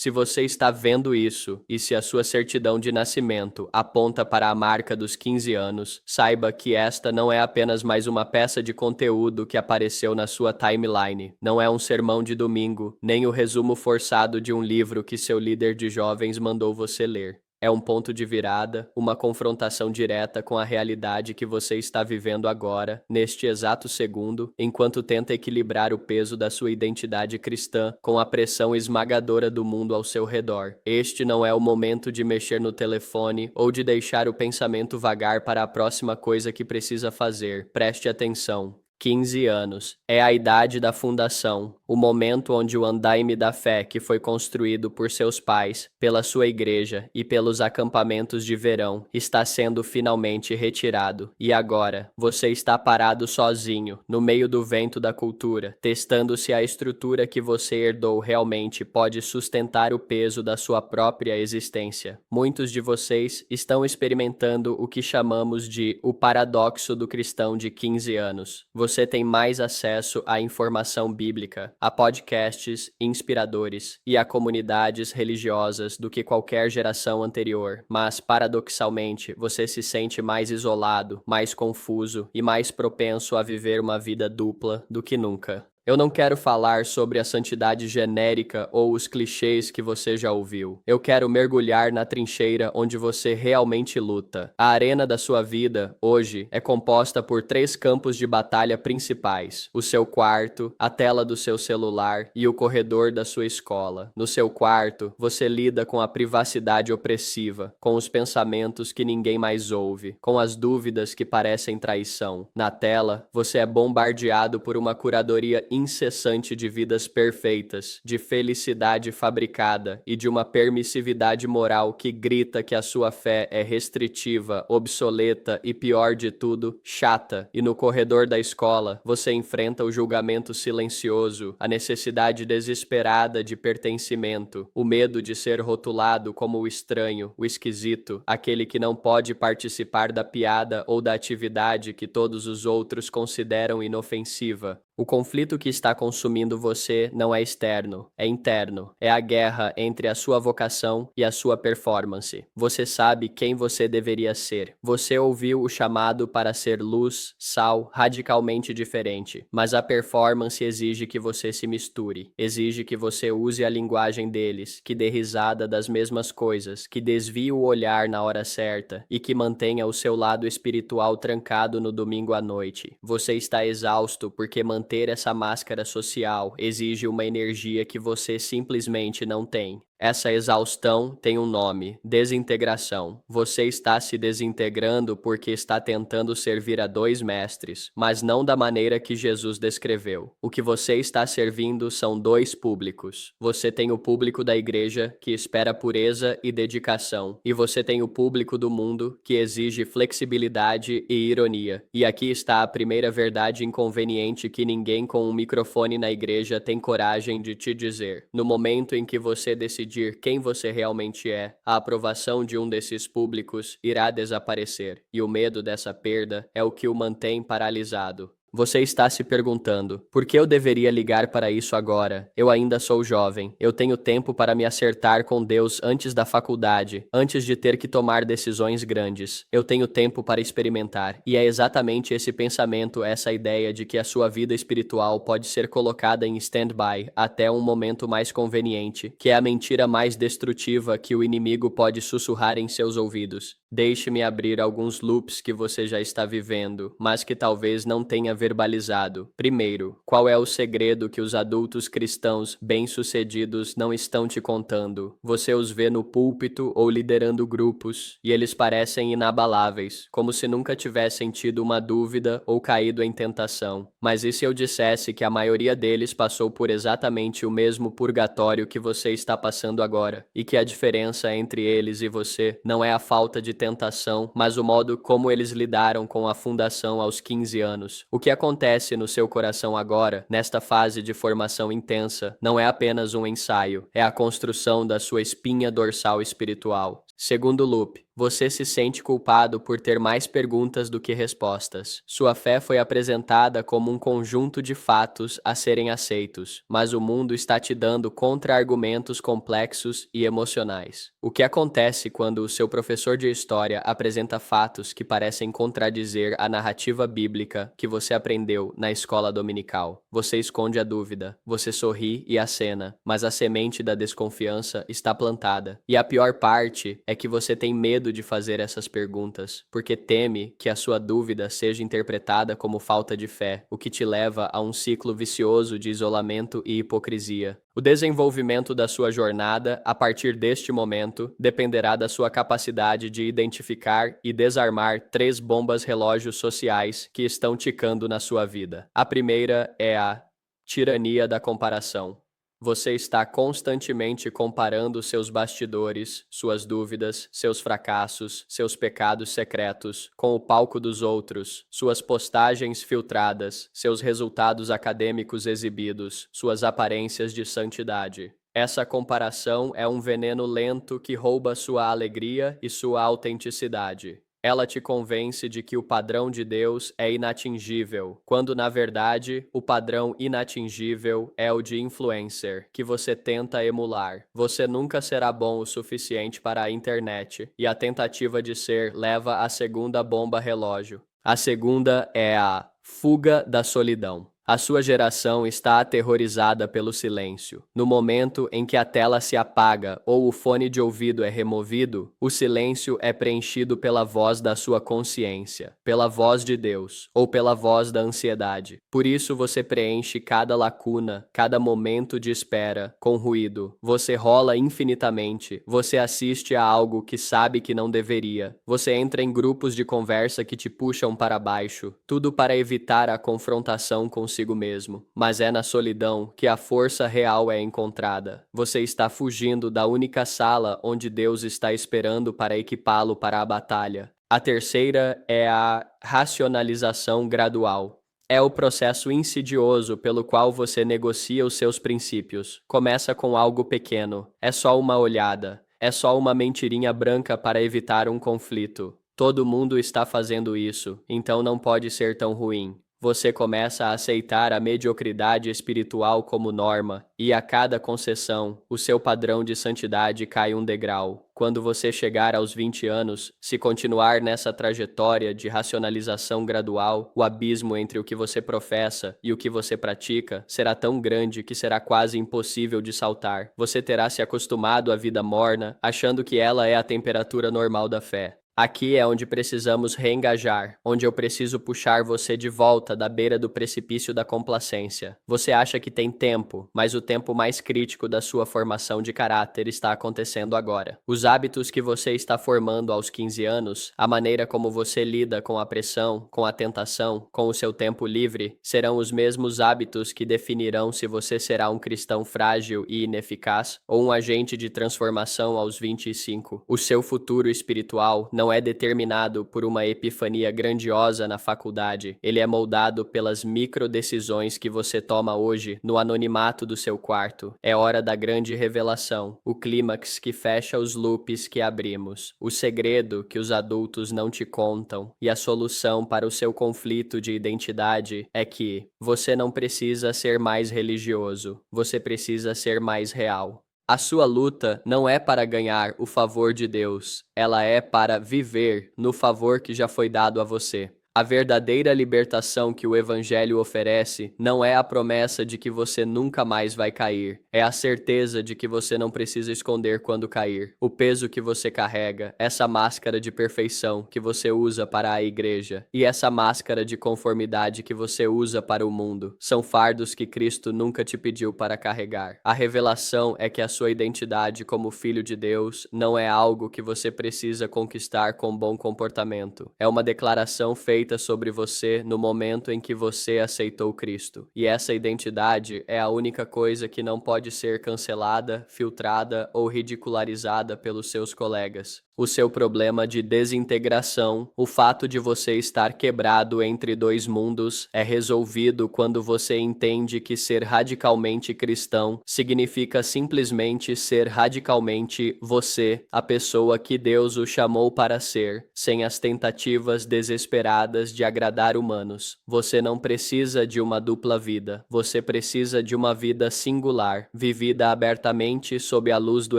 Se você está vendo isso, e se a sua certidão de nascimento aponta para a marca dos 15 anos, saiba que esta não é apenas mais uma peça de conteúdo que apareceu na sua timeline. Não é um sermão de domingo, nem o resumo forçado de um livro que seu líder de jovens mandou você ler. É um ponto de virada, uma confrontação direta com a realidade que você está vivendo agora, neste exato segundo, enquanto tenta equilibrar o peso da sua identidade cristã com a pressão esmagadora do mundo ao seu redor. Este não é o momento de mexer no telefone ou de deixar o pensamento vagar para a próxima coisa que precisa fazer. Preste atenção. 15 anos. É a idade da fundação, o momento onde o andaime da fé que foi construído por seus pais, pela sua igreja e pelos acampamentos de verão está sendo finalmente retirado. E agora, você está parado sozinho, no meio do vento da cultura, testando se a estrutura que você herdou realmente pode sustentar o peso da sua própria existência. Muitos de vocês estão experimentando o que chamamos de o paradoxo do cristão de 15 anos. Você tem mais acesso à informação bíblica, a podcasts inspiradores e a comunidades religiosas do que qualquer geração anterior, mas, paradoxalmente, você se sente mais isolado, mais confuso e mais propenso a viver uma vida dupla do que nunca. Eu não quero falar sobre a santidade genérica ou os clichês que você já ouviu. Eu quero mergulhar na trincheira onde você realmente luta. A arena da sua vida, hoje, é composta por 3 campos de batalha principais: o seu quarto, a tela do seu celular e o corredor da sua escola. No seu quarto, você lida com a privacidade opressiva, com os pensamentos que ninguém mais ouve, com as dúvidas que parecem traição. Na tela, você é bombardeado por uma curadoria incessante de vidas perfeitas, de felicidade fabricada e de uma permissividade moral que grita que a sua fé é restritiva, obsoleta e, pior de tudo, chata. E no corredor da escola, você enfrenta o julgamento silencioso, a necessidade desesperada de pertencimento, o medo de ser rotulado como o estranho, o esquisito, aquele que não pode participar da piada ou da atividade que todos os outros consideram inofensiva. O conflito que está consumindo você não é externo, é interno. É a guerra entre a sua vocação e a sua performance. Você sabe quem você deveria ser. Você ouviu o chamado para ser luz, sal, radicalmente diferente. Mas a performance exige que você se misture. Exige que você use a linguagem deles, que dê risada das mesmas coisas, que desvie o olhar na hora certa e que mantenha o seu lado espiritual trancado no domingo à noite. Você está exausto porque manter essa máscara social exige uma energia que você simplesmente não tem. Essa exaustão tem um nome: desintegração. Você está se desintegrando porque está tentando servir a 2 mestres, mas não da maneira que Jesus descreveu. O que você está servindo são 2 públicos. Você tem o público da igreja, que espera pureza e dedicação, e você tem o público do mundo, que exige flexibilidade e ironia. E aqui está a primeira verdade inconveniente que ninguém com um microfone na igreja tem coragem de te dizer. No momento em que você decidir quem você realmente é, a aprovação de um desses públicos irá desaparecer, e o medo dessa perda é o que o mantém paralisado. Você está se perguntando: por que eu deveria ligar para isso agora? Eu ainda sou jovem. Eu tenho tempo para me acertar com Deus antes da faculdade, antes de ter que tomar decisões grandes. Eu tenho tempo para experimentar. E é exatamente esse pensamento, essa ideia de que a sua vida espiritual pode ser colocada em stand-by até um momento mais conveniente, que é a mentira mais destrutiva que o inimigo pode sussurrar em seus ouvidos. Deixe-me abrir alguns loops que você já está vivendo, mas que talvez não tenha verbalizado. Primeiro, qual é o segredo que os adultos cristãos bem-sucedidos não estão te contando? Você os vê no púlpito ou liderando grupos, e eles parecem inabaláveis, como se nunca tivessem tido uma dúvida ou caído em tentação. Mas e se eu dissesse que a maioria deles passou por exatamente o mesmo purgatório que você está passando agora, e que a diferença entre eles e você não é a falta de tentação, mas o modo como eles lidaram com a fundação aos 15 anos? O que acontece no seu coração agora, nesta fase de formação intensa, não é apenas um ensaio, é a construção da sua espinha dorsal espiritual. Segundo loop, você se sente culpado por ter mais perguntas do que respostas. Sua fé foi apresentada como um conjunto de fatos a serem aceitos, mas o mundo está te dando contra-argumentos complexos e emocionais. O que acontece quando o seu professor de história apresenta fatos que parecem contradizer a narrativa bíblica que você aprendeu na escola dominical? Você esconde a dúvida, você sorri e acena, mas a semente da desconfiança está plantada. E a pior parte é que você tem medo de fazer essas perguntas, porque teme que a sua dúvida seja interpretada como falta de fé, o que te leva a um ciclo vicioso de isolamento e hipocrisia. O desenvolvimento da sua jornada, a partir deste momento, dependerá da sua capacidade de identificar e desarmar 3 bombas relógios sociais que estão ticando na sua vida. A primeira é a tirania da comparação. Você está constantemente comparando seus bastidores, suas dúvidas, seus fracassos, seus pecados secretos, com o palco dos outros, suas postagens filtradas, seus resultados acadêmicos exibidos, suas aparências de santidade. Essa comparação é um veneno lento que rouba sua alegria e sua autenticidade. Ela te convence de que o padrão de Deus é inatingível, quando na verdade o padrão inatingível é o de influencer, que você tenta emular. Você nunca será bom o suficiente para a internet, e a tentativa de ser leva à segunda bomba relógio. A segunda é a fuga da solidão. A sua geração está aterrorizada pelo silêncio. No momento em que a tela se apaga ou o fone de ouvido é removido, o silêncio é preenchido pela voz da sua consciência, pela voz de Deus ou pela voz da ansiedade. Por isso você preenche cada lacuna, cada momento de espera, com ruído. Você rola infinitamente. Você assiste a algo que sabe que não deveria. Você entra em grupos de conversa que te puxam para baixo, tudo para evitar a confrontação consigo mesmo. Mas é na solidão que a força real é encontrada. Você está fugindo da única sala onde Deus está esperando para equipá-lo para a batalha. A terceira é a racionalização gradual. É o processo insidioso pelo qual você negocia os seus princípios. Começa com algo pequeno. É só uma olhada. É só uma mentirinha branca para evitar um conflito. Todo mundo está fazendo isso, então não pode ser tão ruim. Você começa a aceitar a mediocridade espiritual como norma, e a cada concessão, o seu padrão de santidade cai um degrau. Quando você chegar aos 20 anos, se continuar nessa trajetória de racionalização gradual, o abismo entre o que você professa e o que você pratica será tão grande que será quase impossível de saltar. Você terá se acostumado à vida morna, achando que ela é a temperatura normal da fé. Aqui é onde precisamos reengajar, onde eu preciso puxar você de volta da beira do precipício da complacência. Você acha que tem tempo, mas o tempo mais crítico da sua formação de caráter está acontecendo agora. Os hábitos que você está formando aos 15 anos, a maneira como você lida com a pressão, com a tentação, com o seu tempo livre, serão os mesmos hábitos que definirão se você será um cristão frágil e ineficaz ou um agente de transformação aos 25. O seu futuro espiritual não é determinado por uma epifania grandiosa na faculdade. Ele é moldado pelas microdecisões que você toma hoje no anonimato do seu quarto. É hora da grande revelação, o clímax que fecha os loops que abrimos, o segredo que os adultos não te contam, e a solução para o seu conflito de identidade é que você não precisa ser mais religioso, você precisa ser mais real. A sua luta não é para ganhar o favor de Deus, ela é para viver no favor que já foi dado a você. A verdadeira libertação que o Evangelho oferece não é a promessa de que você nunca mais vai cair, é a certeza de que você não precisa esconder quando cair. O peso que você carrega, essa máscara de perfeição que você usa para a igreja e essa máscara de conformidade que você usa para o mundo, são fardos que Cristo nunca te pediu para carregar. A revelação é que a sua identidade como filho de Deus não é algo que você precisa conquistar com bom comportamento. É uma declaração feita sobre você no momento em que você aceitou Cristo. E essa identidade é a única coisa que não pode ser cancelada, filtrada ou ridicularizada pelos seus colegas. o seu problema de desintegração, o fato de você estar quebrado entre dois mundos, é resolvido quando você entende que ser radicalmente cristão significa simplesmente ser radicalmente você, a pessoa que Deus o chamou para ser, sem as tentativas desesperadas de agradar humanos. Você não precisa de uma dupla vida, você precisa de uma vida singular, vivida abertamente sob a luz do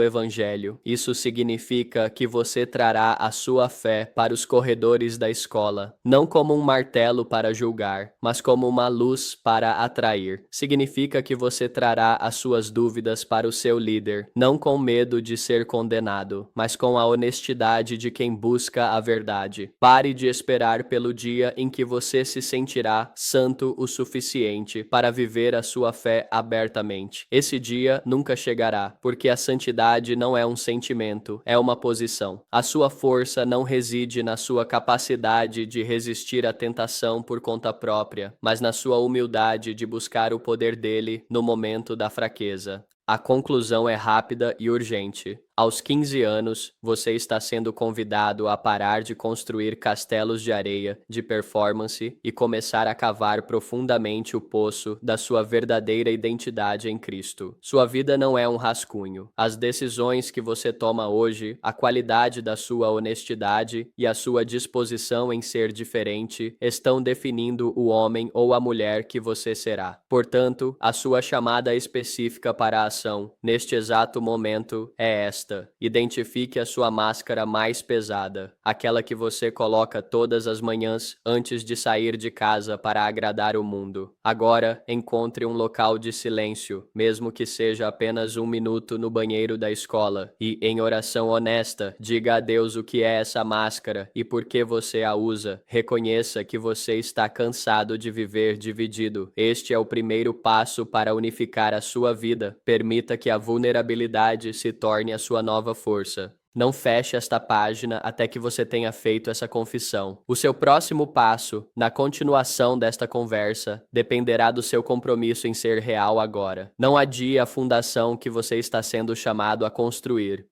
Evangelho. Isso significa que você trará a sua fé para os corredores da escola, não como um martelo para julgar, mas como uma luz para atrair. Significa que você trará as suas dúvidas para o seu líder, não com medo de ser condenado, mas com a honestidade de quem busca a verdade. Pare de esperar pelo dia em que você se sentirá santo o suficiente para viver a sua fé abertamente. Esse dia nunca chegará, porque a santidade não é um sentimento, é uma posição. A sua força não reside na sua capacidade de resistir à tentação por conta própria, mas na sua humildade de buscar o poder dele no momento da fraqueza. A conclusão é rápida e urgente. Aos 15 anos, você está sendo convidado a parar de construir castelos de areia, de performance e começar a cavar profundamente o poço da sua verdadeira identidade em Cristo. Sua vida não é um rascunho. As decisões que você toma hoje, a qualidade da sua honestidade e a sua disposição em ser diferente estão definindo o homem ou a mulher que você será. Portanto, a sua chamada específica para a ação, neste exato momento, é esta. Identifique a sua máscara mais pesada, aquela que você coloca todas as manhãs antes de sair de casa para agradar o mundo. Agora, encontre um local de silêncio, mesmo que seja apenas 1 minuto no banheiro da escola, e, em oração honesta, diga a Deus o que é essa máscara e por que você a usa. Reconheça que você está cansado de viver dividido. Este é o primeiro passo para unificar a sua vida. Permita que a vulnerabilidade se torne a sua nova força. Não feche esta página até que você tenha feito essa confissão. O seu próximo passo, na continuação desta conversa, dependerá do seu compromisso em ser real agora. Não adie a fundação que você está sendo chamado a construir.